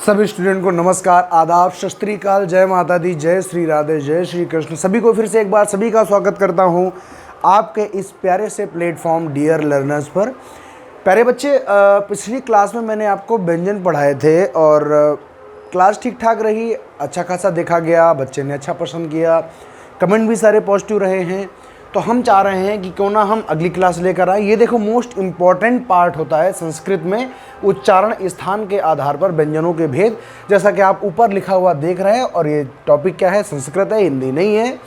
सभी स्टूडेंट को नमस्कार, आदाब, सत श्री अकाल, जय माता दी, जय श्री राधे, जय श्री कृष्ण। सभी को फिर से एक बार सभी का स्वागत करता हूं आपके इस प्यारे से प्लेटफॉर्म डियर लर्नर्स पर। प्यारे बच्चे, पिछली क्लास में मैंने आपको व्यंजन पढ़ाए थे और क्लास ठीक ठाक रही, अच्छा खासा देखा गया, बच्चे ने अच्छा पसंद किया, कमेंट भी सारे पॉजिटिव रहे हैं। तो हम चाह रहे हैं कि क्यों ना हम अगली क्लास लेकर आए। ये देखो, मोस्ट इम्पॉर्टेंट पार्ट होता है संस्कृत में उच्चारण स्थान के आधार पर व्यंजनों के भेद, जैसा कि आप ऊपर लिखा हुआ देख रहे हैं। और ये टॉपिक क्या है? संस्कृत है, हिंदी नहीं है।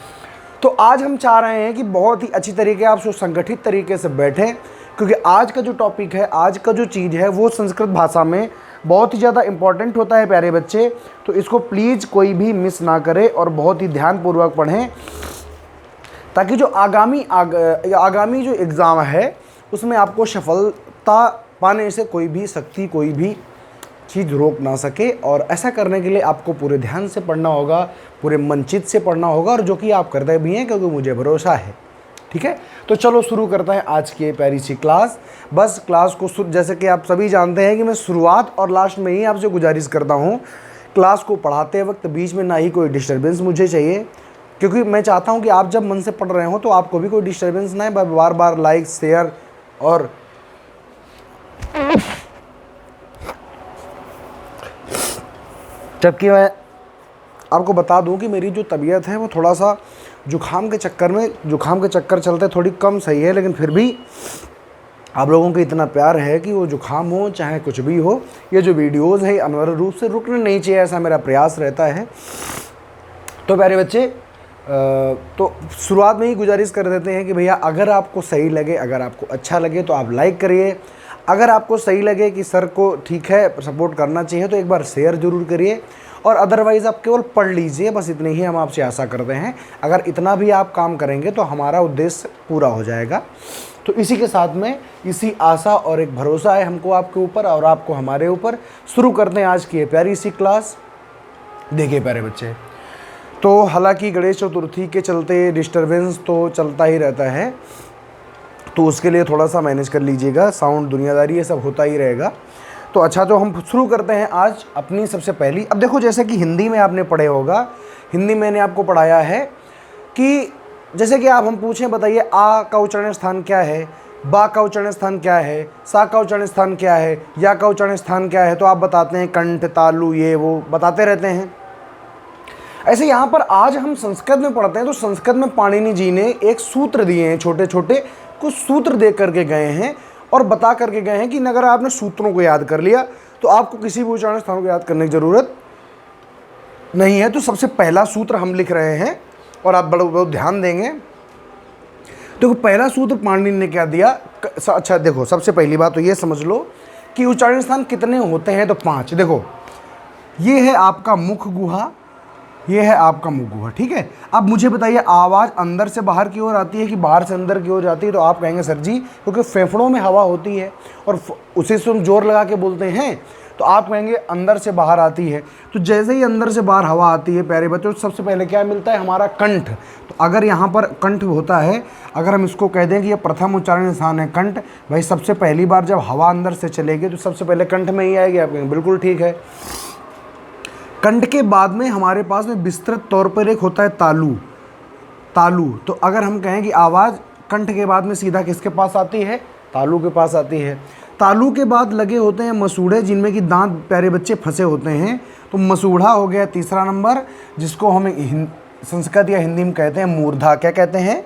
तो आज हम चाह रहे हैं कि बहुत ही अच्छी तरीके आप सुसंगठित तरीके से बैठें, क्योंकि आज का जो टॉपिक है, आज का जो चीज़ है, वो संस्कृत भाषा में बहुत ही ज़्यादा इंपॉर्टेंट होता है प्यारे बच्चे। तो इसको प्लीज़ कोई भी मिस ना करे और बहुत ही ध्यानपूर्वक पढ़ें, ताकि जो आगामी जो एग्ज़ाम है उसमें आपको सफलता पाने से कोई भी शक्ति, कोई भी चीज़ रोक ना सके। और ऐसा करने के लिए आपको पूरे ध्यान से पढ़ना होगा, पूरे मनचित से पढ़ना होगा, और जो कि आप करते भी हैं, क्योंकि मुझे भरोसा है। ठीक है, तो चलो शुरू करते हैं आज की प्यारी सी क्लास। बस क्लास को जैसे कि आप सभी जानते हैं कि मैं शुरुआत और लास्ट में ही आपसे गुजारिश करता हूँ, क्लास को पढ़ाते वक्त बीच में ना ही कोई डिस्टर्बेंस मुझे चाहिए, क्योंकि मैं चाहता हूं कि आप जब मन से पढ़ रहे हो तो आपको भी कोई डिस्टर्बेंस ना है। बार बार लाइक, शेयर, और जबकि मैं आपको बता दूं कि मेरी जो तबीयत है वो थोड़ा सा जुखाम के चक्कर चलते थोड़ी कम सही है, लेकिन फिर भी आप लोगों को इतना प्यार है कि वो जुखाम हो चाहे कुछ भी हो, ये जो वीडियोस है अनिवार्य रूप से रुकने नहीं चाहिए, ऐसा मेरा प्रयास रहता है। तो प्यारे बच्चे, तो शुरुआत में ही गुजारिश कर देते हैं कि भैया अगर आपको सही लगे, अगर आपको अच्छा लगे तो आप लाइक करिए। अगर आपको सही लगे कि सर को ठीक है, सपोर्ट करना चाहिए, तो एक बार शेयर ज़रूर करिए। और अदरवाइज़ आप केवल पढ़ लीजिए, बस इतनी ही हम आपसे आशा करते हैं। अगर इतना भी आप काम करेंगे तो हमारा उद्देश्य पूरा हो जाएगा। तो इसी के साथ में इसी आशा और एक भरोसा है हमको आपके ऊपर और आपको हमारे ऊपर। शुरू करते हैं आज की ये प्यारी सी क्लास। देखिए प्यारे बच्चे, तो हालांकि गणेश चतुर्थी के चलते डिस्टरबेंस तो चलता ही रहता है, तो उसके लिए थोड़ा सा मैनेज कर लीजिएगा, साउंड, दुनियादारी, ये सब होता ही रहेगा। तो अच्छा, तो हम शुरू करते हैं आज अपनी सबसे पहली। अब देखो, जैसे कि हिंदी में आपने पढ़े होगा, हिंदी मैंने आपको पढ़ाया है कि जैसे कि आप हम पूछें, बताइए आ का उच्चारण स्थान क्या है, बा का उच्चारण स्थान क्या है, सा का उच्चारण स्थान क्या है, या का उच्चारण स्थान क्या है, तो आप बताते हैं कंठ, तालु, ये वो बताते रहते हैं। ऐसे यहाँ पर आज हम संस्कृत में पढ़ते हैं, तो संस्कृत में पाणिनि जी ने एक सूत्र दिए हैं, छोटे छोटे कुछ सूत्र दे करके गए हैं और बता करके गए हैं कि अगर आपने सूत्रों को याद कर लिया तो आपको किसी भी उच्चारण स्थान को याद करने की ज़रूरत नहीं है। तो सबसे पहला सूत्र हम लिख रहे हैं और आप बहुत ध्यान देंगे। देखो, पहला सूत्र पाणिनि ने क्या दिया। अच्छा देखो, सबसे पहली बात तो ये समझ लो कि उच्चारण स्थान कितने होते हैं, तो 5। देखो, ये है आपका मुख गुहा, ये है आपका मुख गुहा, ठीक है। अब मुझे बताइए, आवाज़ अंदर से बाहर की ओर आती है कि बाहर से अंदर की ओर जाती है? तो आप कहेंगे सर जी, क्योंकि फेफड़ों में हवा होती है और उसी से हम जोर लगा के बोलते हैं, तो आप कहेंगे अंदर से बाहर आती है। तो जैसे ही अंदर से बाहर हवा आती है प्यारे बच्चों, तो सबसे पहले क्या मिलता है? हमारा कंठ। तो अगर यहाँ पर कंठ होता है, अगर हम इसको कह दें कि ये प्रथम उच्चारण स्थान है कंठ, भाई सबसे पहली बार जब हवा अंदर से चलेगी तो सबसे पहले कंठ में ही आएगी। आप कहेंगे बिल्कुल ठीक है। कंठ के बाद में हमारे पास में विस्तृत तौर पर एक होता है तालु। तो अगर हम कहें कि आवाज़ कंठ के बाद में सीधा किसके पास आती है? तालु के पास आती है। तालु के बाद लगे होते हैं मसूड़े, जिनमें कि दांत प्यारे बच्चे फंसे होते हैं। तो मसूड़ा हो गया तीसरा नंबर, जिसको हम संस्कृत या हिंदी में कहते हैं मूर्धा। क्या कहते हैं?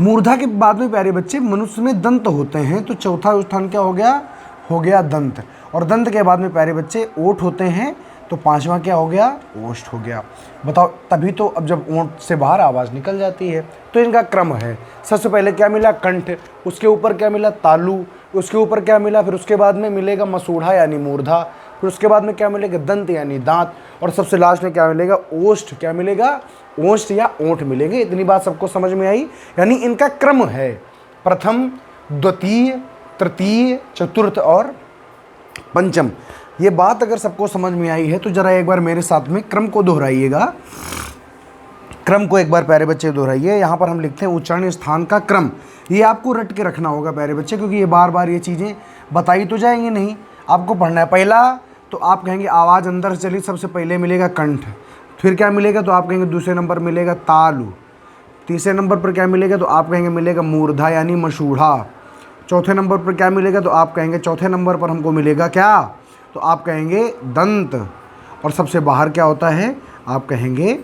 मूर्धा के बाद में प्यारे बच्चे मनुष्य में दंत होते हैं। तो चौथा स्थान क्या हो गया दंत। और दंत के बाद में प्यारे बच्चे ओठ होते हैं। तो 5वां क्या हो गया? ओष्ठ हो गया। बताओ, तभी तो अब जब ओठ से बाहर आवाज़ निकल जाती है। तो इनका क्रम है, सबसे पहले क्या मिला? कंठ, उसके ऊपर क्या मिला? तालु, उसके ऊपर क्या मिला? फिर उसके बाद में मिलेगा मसूढ़ा यानी मूर्धा, फिर उसके बाद में क्या मिलेगा? दंत यानी दांत, और सबसे लास्ट में क्या मिलेगा? ओष्ठ। क्या मिलेगा? ओष्ठ या ओंठ मिलेंगे। इतनी बात सबको समझ में आई? यानी इनका क्रम है, प्रथम, द्वितीय, तृतीय, चतुर्थ और पंचम। ये बात अगर सबको समझ में आई है तो जरा एक बार मेरे साथ में क्रम को दोहराइएगा। क्रम को एक बार प्यारे बच्चे दोहराइए। यहाँ पर हम लिखते हैं उच्चारण स्थान का क्रम। ये आपको रट के रखना होगा प्यारे बच्चे, क्योंकि ये बार बार ये चीज़ें बताई तो जाएंगी नहीं, आपको पढ़ना है। पहला तो आप कहेंगे आवाज़ अंदर से चली, सबसे पहले मिलेगा कंठ, फिर क्या मिलेगा तो आप कहेंगे दूसरे नंबर मिलेगा तालु, तीसरे नंबर पर क्या मिलेगा तो आप कहेंगे मिलेगा मूर्धा यानी मशूढ़ा, चौथे नंबर पर क्या मिलेगा तो आप कहेंगे चौथे नंबर पर हमको मिलेगा क्या तो आप कहेंगे दंत, और सबसे बाहर क्या होता है आप कहेंगे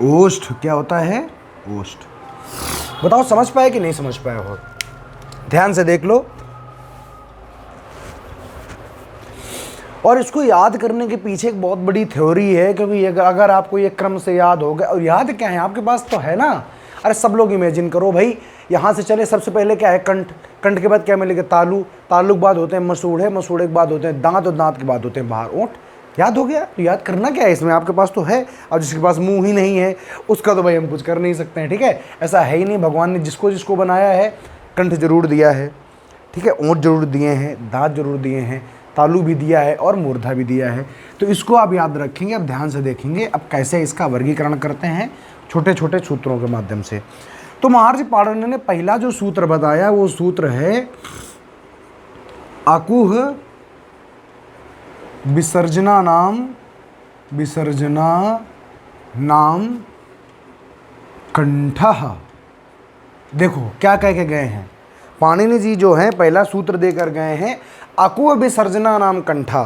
ओष्ठ। क्या होता है ओष्ठ। बताओ समझ पाए कि नहीं समझ पाए हो, ध्यान से देख लो। और इसको याद करने के पीछे एक बहुत बड़ी थ्योरी है, क्योंकि अगर आपको ये क्रम से याद हो गया, और याद क्या है आपके पास तो है ना। अरे सब लोग इमेजिन करो भाई, यहाँ से चले, सबसे पहले क्या है कंठ, कंठ के बाद क्या मिलेगा तालु, तालु के बाद होते हैं मसूड़े, मसूड़े के बाद होते हैं दांत, और दांत के बाद होते हैं बाहर ओंठ। याद हो गया। तो याद करना क्या है इसमें, आपके पास तो है। अब जिसके पास मुंह ही नहीं है उसका तो भाई हम कुछ कर नहीं सकते हैं, ठीक है। ऐसा है ही नहीं, भगवान ने जिसको जिसको बनाया है कंठ जरूर दिया है, ठीक है, ओंठ जरूर दिए हैं, दांत जरूर दिए हैं, तालु भी दिया है और मूर्धा भी दिया है। तो इसको आप याद रखेंगे। अब ध्यान से देखेंगे अब कैसे इसका वर्गीकरण करते हैं छोटे छोटे सूत्रों के माध्यम से। तो महर्षि पाणिनि ने पहला जो सूत्र बताया वो सूत्र है आकुह विसर्जना नाम कंठः। देखो क्या कह के गए हैं पाणिनि जी, जो हैं पहला सूत्र देकर गए हैं अकुह विसर्जना नाम कंठा।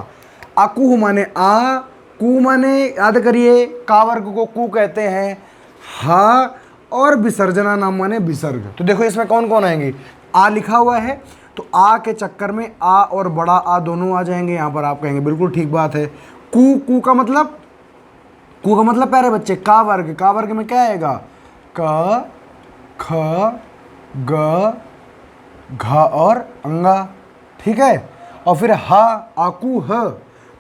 अकुह माने आ, कु माने याद करिए का वर्ग को कु कहते हैं, हा, और विसर्जना नाम माने विसर्ग। तो देखो इसमें कौन कौन आएंगे, आ लिखा हुआ है तो आ के चक्कर में आ और बड़ा आ दोनों आ जाएंगे यहाँ पर। आप कहेंगे बिल्कुल ठीक बात है। कु, कु का मतलब प्यारे बच्चे का वर्ग, का वर्ग में क्या आएगा क, ख, ग, घ और अंगा, ठीक है। और फिर हा, आकू ह,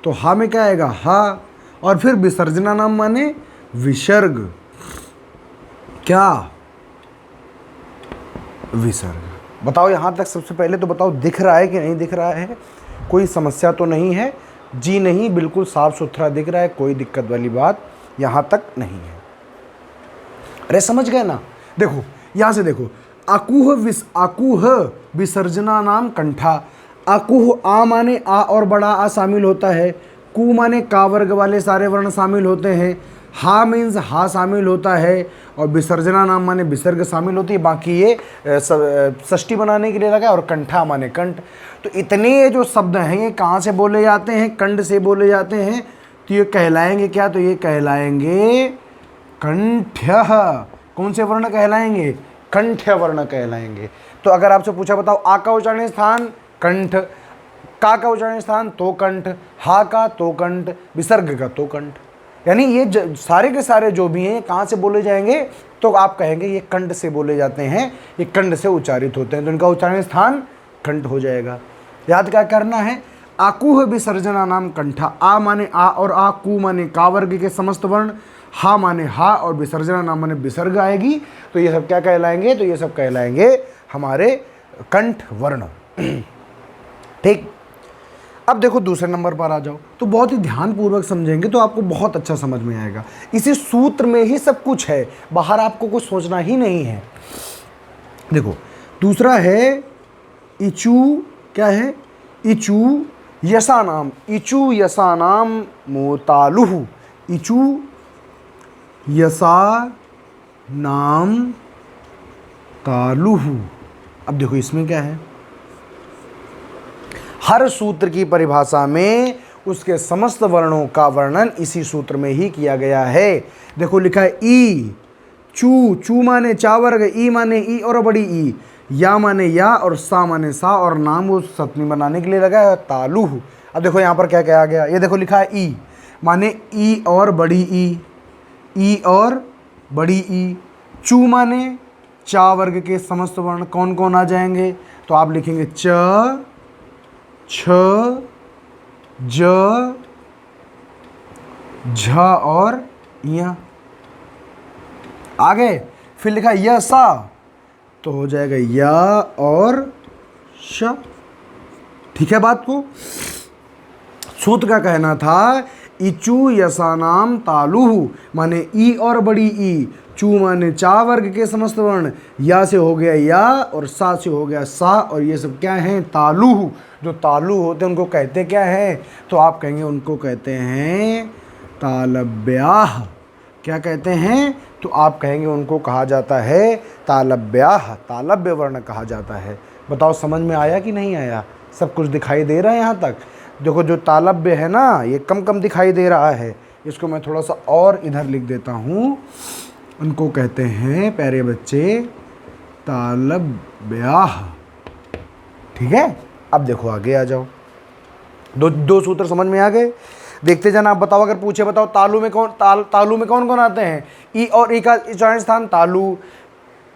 तो हा में क्या आएगा हा, और फिर विसर्जना नाम माने विसर्ग। क्या विसर्ग। बताओ यहाँ तक सबसे पहले तो बताओ दिख रहा है कि नहीं दिख रहा है, कोई समस्या तो नहीं है जी, नहीं, बिल्कुल साफ सुथरा दिख रहा है, कोई दिक्कत वाली बात यहाँ तक नहीं है। अरे समझ गए ना। देखो यहाँ से देखो आकुह विसर्जना नाम कंठा। आकुह आ माने आ और बड़ा आ शामिल होता है, कु माने का वर्ग वाले सारे वर्ण शामिल होते हैं, हा मीन्स हा शामिल होता है, और विसर्जना नाम माने विसर्ग शामिल होती है। बाकी ये षष्ठी बनाने के लिए लगा, और कंठा माने कंठ। तो इतने ये जो शब्द हैं ये कहाँ से बोले जाते हैं, कंठ से बोले जाते हैं। तो ये कहलाएंगे क्या, तो ये कहलाएंगे कंठ्य। कौन से वर्ण कहलाएंगे, कंठ्य वर्ण कहलाएंगे। तो अगर आपसे पूछा बताओ आ का उच्चारण स्थान कंठ, का उच्चारण स्थान तो कंठ, हा का तो कंठ, विसर्ग का तो कंठ। यानी ये सारे के सारे जो भी हैं कहाँ से बोले जाएंगे, तो आप कहेंगे ये कंठ से बोले जाते हैं, ये कंठ से उच्चारित होते हैं, तो इनका उच्चारण स्थान कंठ हो जाएगा। याद क्या करना है, आकुह विसर्जना नाम कंठा। आ माने आ और आ, कु माने का वर्ग के समस्त वर्ण, हा माने हा और विसर्जना नाम माने विसर्ग आएगी। तो ये सब क्या कहलाएंगे, तो ये सब कहलाएंगे हमारे कंठ वर्ण। ठीक। अब देखो दूसरे नंबर पर आ जाओ, तो बहुत ही ध्यानपूर्वक समझेंगे तो आपको बहुत अच्छा समझ में आएगा। इसी सूत्र में ही सब कुछ है, बाहर आपको कुछ सोचना ही नहीं है। देखो दूसरा है इचू, क्या है इचू यसा नाम, इचू यसा नाम मोतालुहु। इचू यसा नाम तालुहु। अब देखो इसमें क्या है, हर सूत्र की परिभाषा में उसके समस्त वर्णों का वर्णन इसी सूत्र में ही किया गया है। देखो लिखा है ई, चू, चू माने चा वर्ग, ई माने ई और बड़ी ई, या माने या और सा माने सा, और नाम वो सतमी बनाने के लिए लगा है तालुहु। अब देखो यहाँ पर क्या कहा गया, ये देखो लिखा है ई माने ई और बड़ी ई और बड़ी ई। चू माने चा वर्ग के समस्त वर्ण कौन कौन आ जाएंगे, तो आप लिखेंगे च, छ, ज, झ और या। आगे फिर लिखा य सा, तो हो जाएगा या और श। ठीक है बात को। सूत्र का कहना था इचू यसा नाम तालुहु, माने ई और बड़ी ई, चू माने चा वर्ग के समस्त वर्ण, या से हो गया या और सा से हो गया सा, और ये सब क्या हैं? तालु। जो तालु होते हैं उनको कहते क्या है? तो आप कहेंगे उनको कहते हैं तालव्याह। क्या कहते हैं? तो आप कहेंगे उनको कहा जाता है तालव्याह, तालव्य वर्ण कहा जाता है। बताओ समझ में आया कि नहीं आया? सब कुछ दिखाई दे रहा है यहाँ तक? देखो जो तालव्य है ना, ये कम कम दिखाई दे रहा है, इसको मैं थोड़ा सा और इधर लिख देता हूँ। उनको कहते हैं प्यारे बच्चे तालव्याह। ठीक है, अब देखो आगे आ जाओ। दो सूत्र समझ में आ गए? देखते जाना। आप बताओ, अगर पूछे बताओ तालु में कौन कौन आते हैं? ई और ई का चरण स्थान तालु,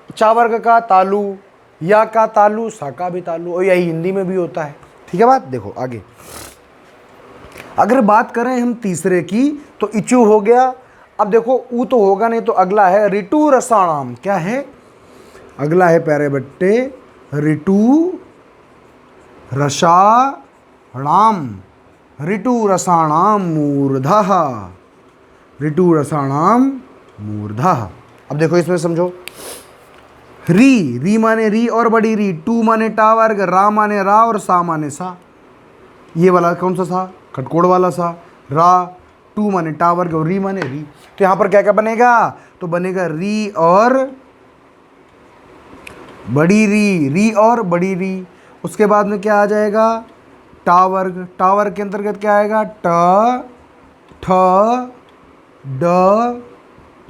चा वर्ग का तालु, या का तालु, सा का भी तालु, और यही हिंदी में भी होता है। ठीक है बात? देखो आगे अगर बात करें हम तीसरे की तो इचू हो गया। अब देखो ऊ तो होगा नहीं, तो अगला है ऋतु रसाणाम। क्या है? अगला है प्यारे बट्टे ऋतु रसाणाम। ऋतु रसाणाम मूर्धः। ऋतु रसाणाम मूर्धः। अब देखो इसमें समझो, री माने री और बड़ी री, टू माने टा वर्ग, रा माने रा और सा माने सा। ये वाला कौन सा सा? खटकोड़ वाला सा। रा, टू माने टा वर्ग और री माने री। तो यहाँ पर क्या क्या बनेगा? तो बनेगा री और बड़ी री, री और बड़ी री। उसके बाद में क्या आ जाएगा? टा वर्ग। टा वर्ग के अंतर्गत क्या आएगा? ट, ठ, ड,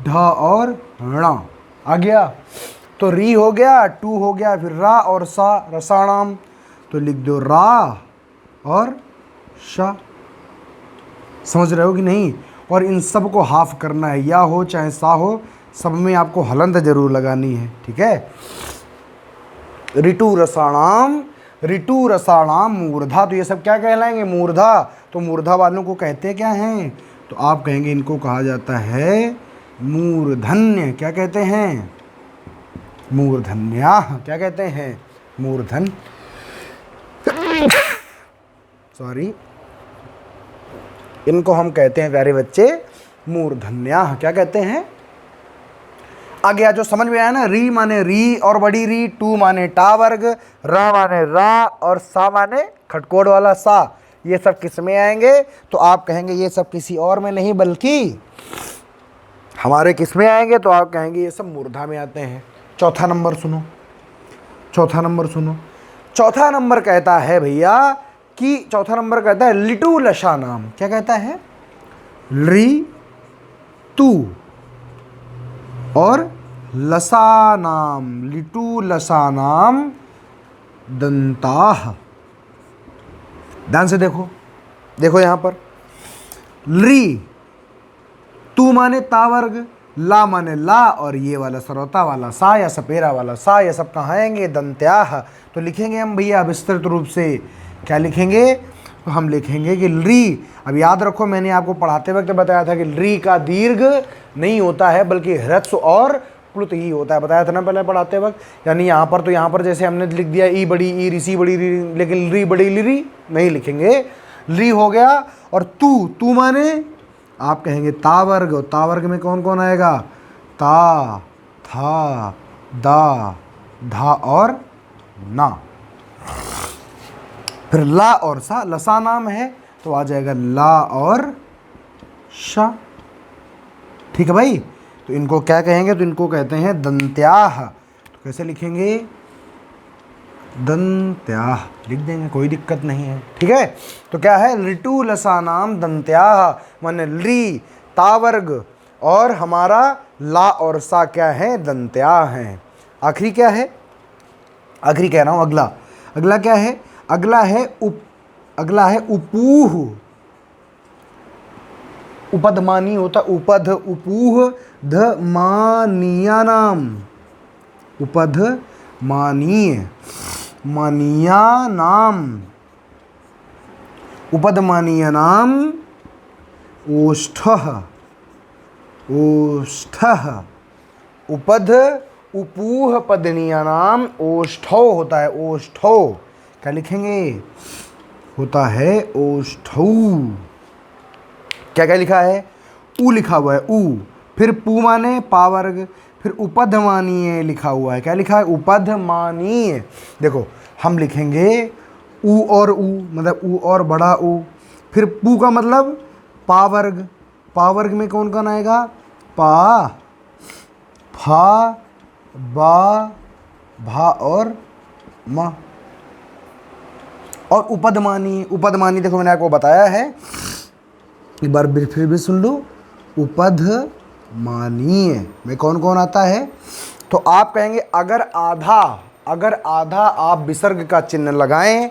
ढ और ण आ गया। तो री हो गया, टू हो गया, फिर रा और सा, रसाणाम। तो लिख दो रा और शा। समझ रहे हो कि नहीं? और इन सब को हाफ करना है, या हो चाहे सा हो, सब में आपको हलंत जरूर लगानी है। ठीक है? ऋतु रसाणाम मूर्धा। तो ये सब क्या कहलाएंगे? मूर्धा। तो मूर्धा वालों को कहते क्या हैं? तो आप कहेंगे इनको कहा जाता है मूर्धन्य। क्या कहते हैं? मूर्धन्याः। क्या कहते हैं? मूर्धन सॉरी, इनको हम कहते हैं प्यारे बच्चे मूर्धन्याः। क्या कहते हैं? आ गया जो समझ में आया ना? री माने री और बड़ी री, टू माने टा वर्ग, रा माने रा और सा माने खटकोड़ वाला सा। ये सब किस में आएंगे? तो आप कहेंगे ये सब किसी और में नहीं बल्कि हमारे किस में आएंगे? तो आप कहेंगे ये सब मूर्धा में आते हैं। चौथा नंबर सुनो, चौथा नंबर सुनो। चौथा नंबर कहता है भैया कि चौथा नंबर कहता है लिटू लशा नाम। क्या कहता है? ली, तू और लसा नाम। लिटू लसा नाम दंताह। ध्यान से देखो, देखो यहां पर ली, तू माने ता वर्ग, ला माने ला और ये वाला सरौता वाला सा या सपेरा वाला सा, ये सब कहाँ आएंगे? दंत्याह। तो लिखेंगे हम भैया विस्तृत रूप से। क्या लिखेंगे? तो हम लिखेंगे कि री। अब याद रखो, मैंने आपको पढ़ाते वक्त बताया था कि री का दीर्घ नहीं होता है बल्कि ह्रस्व और प्लुत ही होता है। बताया था ना पहले पढ़ाते वक्त। यानी यहाँ पर, तो यहाँ पर जैसे हमने लिख दिया ई बड़ी ई, ऋषि बड़ी री, लेकिन री बड़ी ली नहीं लिखेंगे। ली हो गया। और तू माने आप कहेंगे ता वर्ग, और ता वर्ग में कौन कौन आएगा? ता, था, दा, धा और ना। फिर ला और सा, लसा नाम है तो आ जाएगा ला और शा। ठीक है भाई? तो इनको क्या कहेंगे? तो इनको कहते हैं दंत्याह। तो कैसे लिखेंगे? दंत्याह लिख देंगे, कोई दिक्कत नहीं है। ठीक है? तो क्या है? ऋतु लसा नाम दंत्याह, माने ली, ता वर्ग और हमारा ला और सा क्या है? दंत्याह हैं। आखिरी क्या है? आखिरी कह रहा हूं, अगला। अगला क्या है? अगला है उपूह। उपदमानी होता, उपध, उपूह, ध मानिया नाम। उपध मानीय, मानिया नाम। उपदमानीय नाम ओष्ठः। ओष्ठः। उपध उपूह पदनीय नाम ओष्ठौ होता है। ओष्ठौ क्या लिखेंगे? होता है ओष्ठौ। क्या क्या लिखा है? ऊ लिखा हुआ है। ऊ, फिर पू माने पा वर्ग, फिर उपधमानीय लिखा हुआ है। क्या लिखा है? उपधमानीय। देखो हम लिखेंगे ऊ और ऊ, मतलब ऊ और बड़ा ऊ। फिर पू का मतलब पा वर्ग, पा वर्ग में कौन कौन आएगा? पा, फा, बा, भा और मा। और उपधमानी, उपधमानी देखो मैंने आपको बताया है, एक बार फिर भी सुन लो। उपधमानीय में कौन कौन आता है? तो आप कहेंगे अगर आधा आप विसर्ग का चिन्ह लगाएं,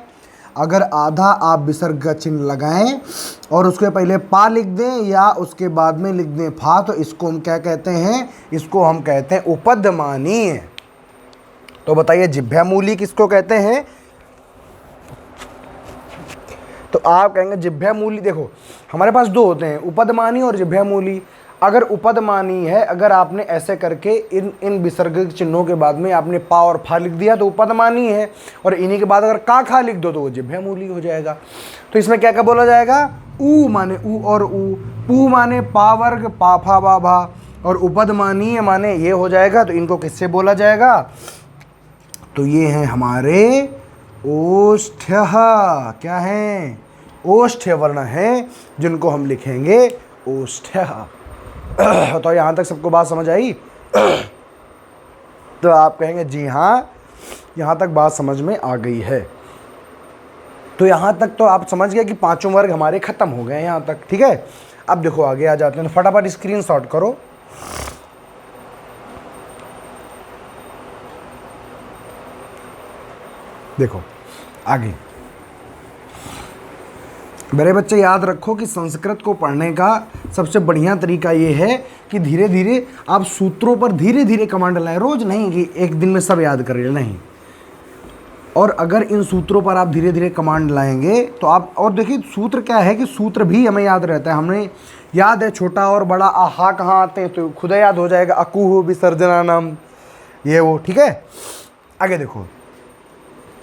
अगर आधा आप विसर्ग का चिन्ह लगाएं और उसके पहले पा लिख दें या उसके बाद में लिख दें फा, तो इसको हम क्या कहते हैं? इसको हम कहते हैं उपधमानीय। तो बताइए जिह्वामूली किसको कहते हैं? तो आप कहेंगे जिह्वामूली। देखो हमारे पास दो होते हैं, उपधमानी और जिह्वामूली। अगर उपधमानी है, अगर आपने ऐसे करके इन विसर्ग चिन्हों के बाद में आपने पा और फा लिख दिया तो उपधमानी है, और इन्हीं के बाद अगर का खा लिख दो तो वो जिह्वामूली हो जाएगा। तो इसमें क्या क्या बोला जाएगा? ऊ माने ऊ और ऊ, पू माने पा वर्ग पा फा बा भा, और उपधमानीय माने ये हो जाएगा। तो इनको किससे बोला जाएगा? तो ये हैं हमारे ओष्ठ्य। क्या हैं? ओष्ठ्य वर्ण हैं, जिनको हम लिखेंगे ओष्ठ्य। तो यहाँ तक सबको बात समझ आई? तो आप कहेंगे जी हाँ, यहाँ तक बात समझ में आ गई है। तो यहाँ तक तो आप समझ गए कि पांचों वर्ग हमारे ख़त्म हो गए यहाँ तक। ठीक है, अब देखो आगे आ जाते हैं। तो फटाफट स्क्रीनशॉट करो। देखो आगे, मेरे बच्चे याद रखो कि संस्कृत को पढ़ने का सबसे बढ़िया तरीका ये है कि धीरे धीरे आप सूत्रों पर धीरे धीरे कमांड लाएं। रोज नहीं कि एक दिन में सब याद कर ले, नहीं। और अगर इन सूत्रों पर आप धीरे धीरे कमांड लाएंगे तो आप, और देखिए सूत्र क्या है कि सूत्र भी हमें याद रहता है। हमें याद है छोटा और बड़ा आहा कहाँ आते हैं, तो खुद याद हो जाएगा। अकुह विसर्जनानाम, ये वो। ठीक है, आगे देखो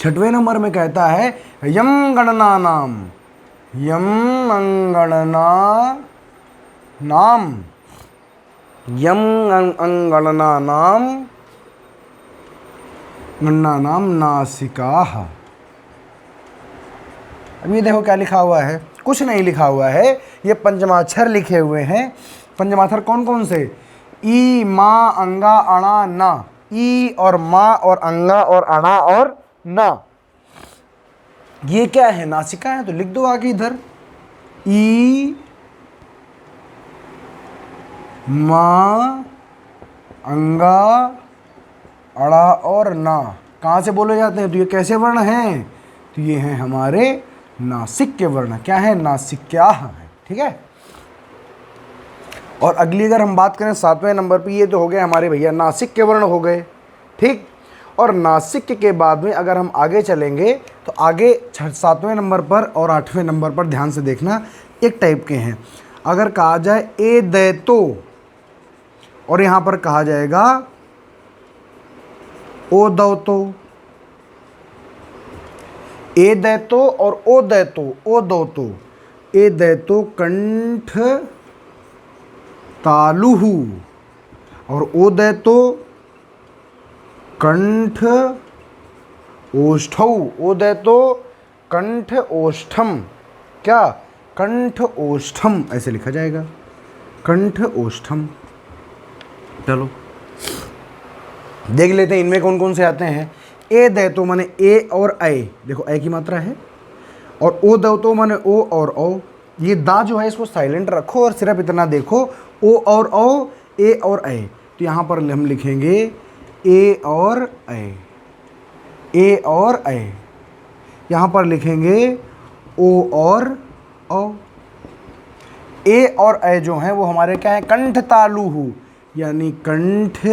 6वें नंबर में कहता है यम गणना नाम, यम अंगणना नाम, यम अंगणना नाम, गणना नाम नासिकाः। अब ये देखो क्या लिखा हुआ है? कुछ नहीं लिखा हुआ है, ये पंचमाक्षर लिखे हुए हैं। पंचमाक्षर कौन कौन से? ई, मा, अंगा, अणा, ना। ई और मा और अंगा और अणा और ना, ये क्या है? नासिका है। तो लिख दो आगे इधर, ई, मा, अंगा, अड़ा और ना कहाँ से बोले जाते हैं? तो ये कैसे वर्ण हैं? तो ये हैं हमारे नासिक के वर्ण। क्या है? नासिक्याः है। ठीक है, और अगली अगर हम बात करें 7वें नंबर पे, ये तो हो गए हमारे भैया नासिक के वर्ण हो गए। ठीक, और नासिक के बाद में अगर हम आगे चलेंगे तो आगे 7वें नंबर पर और 8वें नंबर पर ध्यान से देखना, एक टाइप के हैं। अगर कहा जाए ए दैतो, और यहाँ पर कहा जाएगा ओ दौतो, ए दैतो और ओ दैतो, ओ दौतो। ए दैतो कंठ तालुहु, और ओ दैतो कंठ ओष्ठौ। ओ दैतो कंठ ओष्ठम। क्या? कंठ ओष्ठम, ऐसे लिखा जाएगा, कंठ ओष्ठम। चलो देख लेते हैं इनमें कौन कौन से आते हैं। ए दैतो माने ए और ऐ, देखो ऐ की मात्रा है। और ओ दैतो माने ओ और औ। ये दा जो है इसको साइलेंट रखो और सिर्फ इतना देखो, ओ और औ, ए और ऐ। तो यहाँ पर हम लिखेंगे ए और ऐ, ए और ऐ। यहाँ पर लिखेंगे ओ और औ। ए और ऐ जो हैं वो हमारे क्या है? कंठ तालुहु, यानी कंठ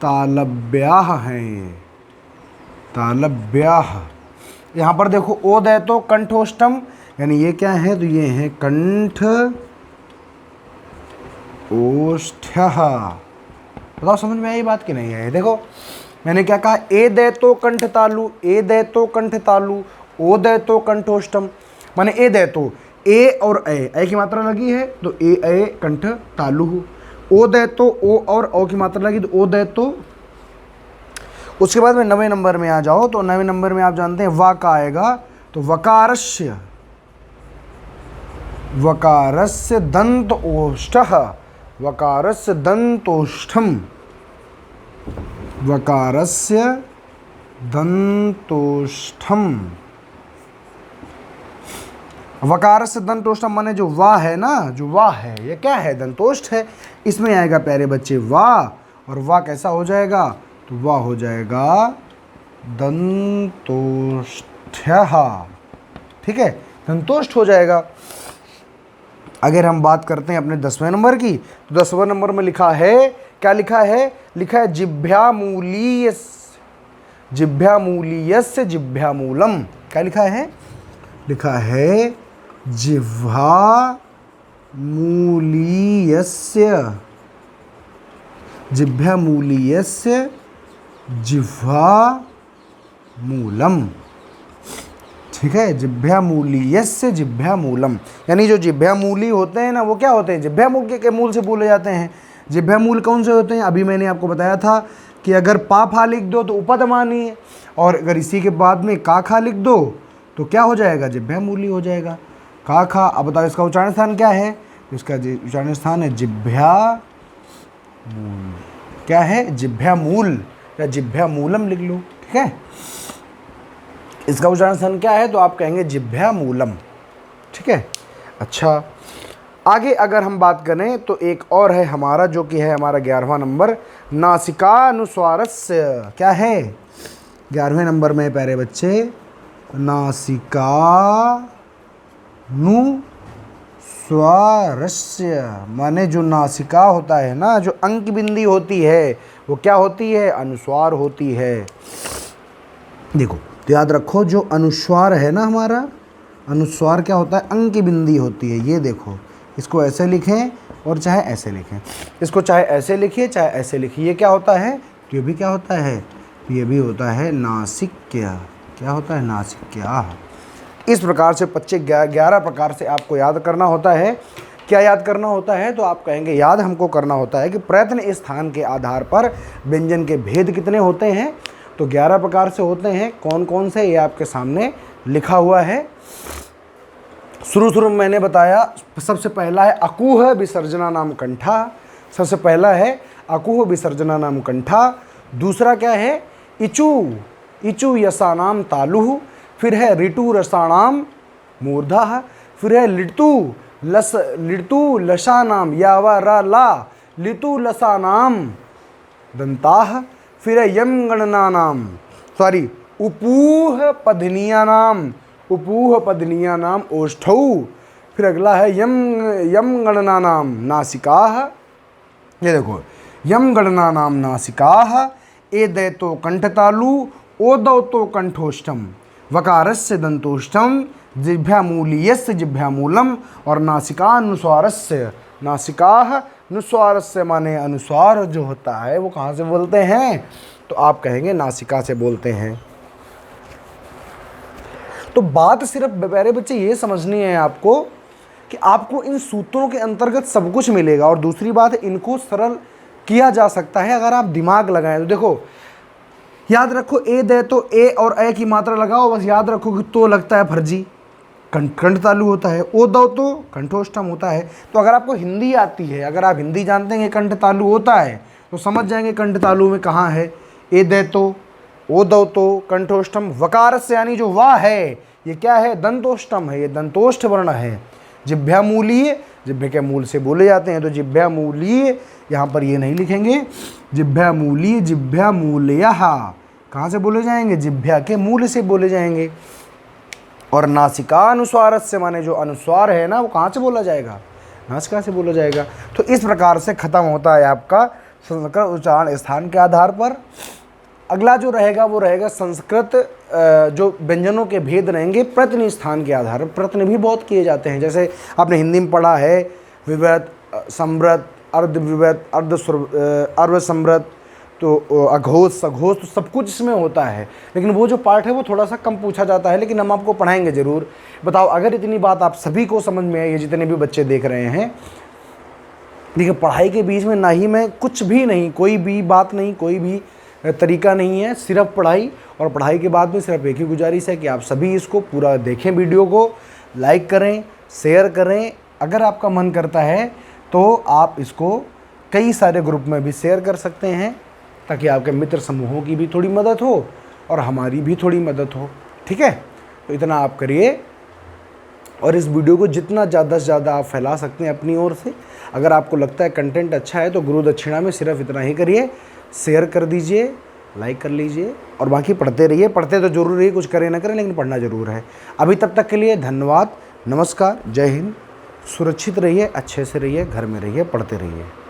तालव्याः हैं, तालव्याः। यहाँ पर देखो ओ दैतो कंठोष्टम, यानी ये क्या है? तो ये है कंठ ओष्ठ्यः। बताओ समझ में आई बात कि नहीं आई? देखो मैंने क्या कहा? ए दैतो कंठ तालु, ए दैतो कंठ तालु, ओ दैतो कंठोष्टम। माने ए दैतो, ए और ऐ, ऐ की मात्रा लगी है तो ए ऐ कंठ तालु। ओ दे तो ओ और ओ की मात्रा लगी तो ओ दे तो। उसके बाद में 9वें नंबर में आ जाओ तो 9वें नंबर में आप जानते हैं वा का आएगा तो वकारस्य, वकारस्य दंत ओष्ठः, वकारस्य दंतोष्ठम, वकारस्य दंतोष्ठम। वकार से दंतोष्ठम माने जो वाह है ना, जो वाह है ये क्या है, दंतोष्ठ है। इसमें आएगा प्यारे बच्चे वाह, और वाह कैसा हो जाएगा तो वाह हो जाएगा दंतोष्ठ्यः, ठीक है, दंतोष्ठ हो जाएगा। अगर हम बात करते हैं अपने 10वें नंबर की तो 10वें नंबर में लिखा है, क्या लिखा है, लिखा है जिह्वामूलीयस्य, जिह्वामूलीयस्य जिह्वामूलम। क्या लिखा है, लिखा है जिह्वामूलीयस्य, जिह्वामूलीयस्य जिह्वामूलम, ठीक है, जिह्वामूलीयस्य जिह्वामूलम। यानी जो जिह्वामूली होते हैं ना वो क्या होते हैं, जिह्वामूल के मूल से बोले जाते हैं। जिह्वामूल कौन से होते हैं, अभी मैंने आपको बताया था कि अगर पा फा लिख दो तो उपधमानी है, और अगर इसी के बाद में का खा लिख दो तो क्या हो जाएगा, जिह्वामूली हो जाएगा। का खा, अब बताओ इसका उच्चारण स्थान क्या है, इसका उच्चारण स्थान है जिह्वामूल, क्या है, जिह्वामूल या जिह्वामूलम लिख लो, ठीक है। इसका उच्चारण स्थान क्या है तो आप कहेंगे जिह्वामूलम, ठीक है। अच्छा, आगे अगर हम बात करें तो एक और है हमारा, जो कि है हमारा 11वां नंबर, नासिकानुस्वारस्य। क्या है 11वें नंबर में प्यारे बच्चे, नासिकानुस्वारस्य माने जो नासिका होता है ना, जो अंक बिंदी होती है वो क्या होती है, अनुस्वार होती है। देखो तो याद रखो जो अनुस्वार है ना हमारा, अनुस्वार क्या होता है, अंक की बिंदी होती है। ये देखो, इसको ऐसे लिखें और चाहे ऐसे लिखें, इसको चाहे ऐसे लिखिए चाहे ऐसे लिखिए, ये क्या होता है तो ये भी क्या होता है, ये भी होता है नासिक्य। क्या होता है, नासिक्य। इस प्रकार से 11 प्रकार से आपको याद करना होता है। क्या याद करना होता है तो आप कहेंगे याद हमको करना होता है कि प्रयत्न स्थान के आधार पर व्यंजन के भेद कितने होते हैं, तो 11 प्रकार से होते हैं। कौन कौन से, ये आपके सामने लिखा हुआ है। शुरू में मैंने बताया, सबसे पहला है अकुह विसर्जना नाम कंठा, सबसे पहला है अकुह विसर्जना नाम कंठा। दूसरा क्या है, इचु, इचु यसानाम तालुह। फिर है ऋतु रसाणाम मूर्धा। फिर है लिटू लशानाम यावा रा ला लितु लसानाम दंताह। फिर है यम गणनानाम, सॉरी उपूह पधनियानाम, उपूह पधनियानाम ओष्ठौ। फिर अगला है यम गणनानाम नासिकाह। ये देखो, यम गणनानाम नासिकाह। ए दैतो कंठतालु, ओ दौतो कंठोष्ठम, वकारस्य दंतोष्ठम, जिह्वामूलीयस्य जिह्वामूलम, और नासिकानुस्वारस्य, नासिकाह नुस्वारस्य माने अनुस्वार जो होता है वो कहाँ से बोलते हैं तो आप कहेंगे नासिका से बोलते हैं। तो बात सिर्फ प्यारे बच्चे ये समझनी है आपको कि आपको इन सूत्रों के अंतर्गत सब कुछ मिलेगा, और दूसरी बात है इनको सरल किया जा सकता है अगर आप दिमाग लगाएं। तो देखो याद रखो, ए दे तो ए और ए की मात्रा लगाओ, बस याद रखो कि तो लगता है फर्जी, कंठ तालु होता है। ओ दो तो कंठोष्ठम होता है। तो अगर आपको हिंदी आती है, अगर आप हिंदी जानते हैं कंठ तालु होता है तो समझ जाएंगे कंठ तालु में कहाँ है। ए दे तो, ओ दो तो कंठोष्ठम, वकार से यानी जो वाह है ये क्या है, दंतोष्ठम है, ये दंतोष्ठ वर्ण है। जिह्वामूलीय, जिह्वे के मूल से बोले जाते हैं, तो जिह्वामूलीय यहाँ पर ये नहीं लिखेंगे, जिह्वामूलीय जिह्वामूलयः कहाँ से बोले जाएंगे, जिह्वा के मूल से बोले जाएंगे। और नासिकानुस्वारस्य माने जो अनुस्वार है ना वो कहाँ से बोला जाएगा, नासिका से बोला जाएगा। तो इस प्रकार से खत्म होता है आपका संस्कृत उच्चारण स्थान के आधार पर। अगला जो रहेगा वो रहेगा संस्कृत जो व्यंजनों के भेद रहेंगे प्रत्यय स्थान के आधार पर। प्रत्यय भी बहुत किए जाते हैं, जैसे आपने हिंदी में पढ़ा है विव्रत, समृत, अर्ध विव्रत, अर्ध समृत, तो अघोष सघोष, तो सब कुछ इसमें होता है। लेकिन वो जो पार्ट है वो थोड़ा सा कम पूछा जाता है, लेकिन हम आपको पढ़ाएंगे ज़रूर। बताओ अगर इतनी बात आप सभी को समझ में आई है, जितने भी बच्चे देख रहे हैं, देखिए पढ़ाई के बीच में ना ही मैं कुछ भी नहीं, कोई भी बात नहीं, कोई भी तरीका नहीं है, सिर्फ पढ़ाई। और पढ़ाई के बाद में सिर्फ एक ही गुजारिश है कि आप सभी इसको पूरा देखें, वीडियो को लाइक करें, शेयर करें। अगर आपका मन करता है तो आप इसको कई सारे ग्रुप में भी शेयर कर सकते हैं, ताकि आपके मित्र समूहों की भी थोड़ी मदद हो और हमारी भी थोड़ी मदद हो। ठीक है, तो इतना आप करिए और इस वीडियो को जितना ज़्यादा से ज़्यादा आप फैला सकते हैं अपनी ओर से। अगर आपको लगता है कंटेंट अच्छा है तो गुरु दक्षिणा में सिर्फ इतना ही करिए, शेयर कर दीजिए, लाइक कर लीजिए और बाकी पढ़ते रहिए। पढ़ते तो जरूर रहिए, कुछ करें ना करें लेकिन पढ़ना ज़रूर है। अभी तब तक के लिए धन्यवाद, नमस्कार, जय हिंद। सुरक्षित रहिए, अच्छे से रहिए, घर में रहिए, पढ़ते रहिए।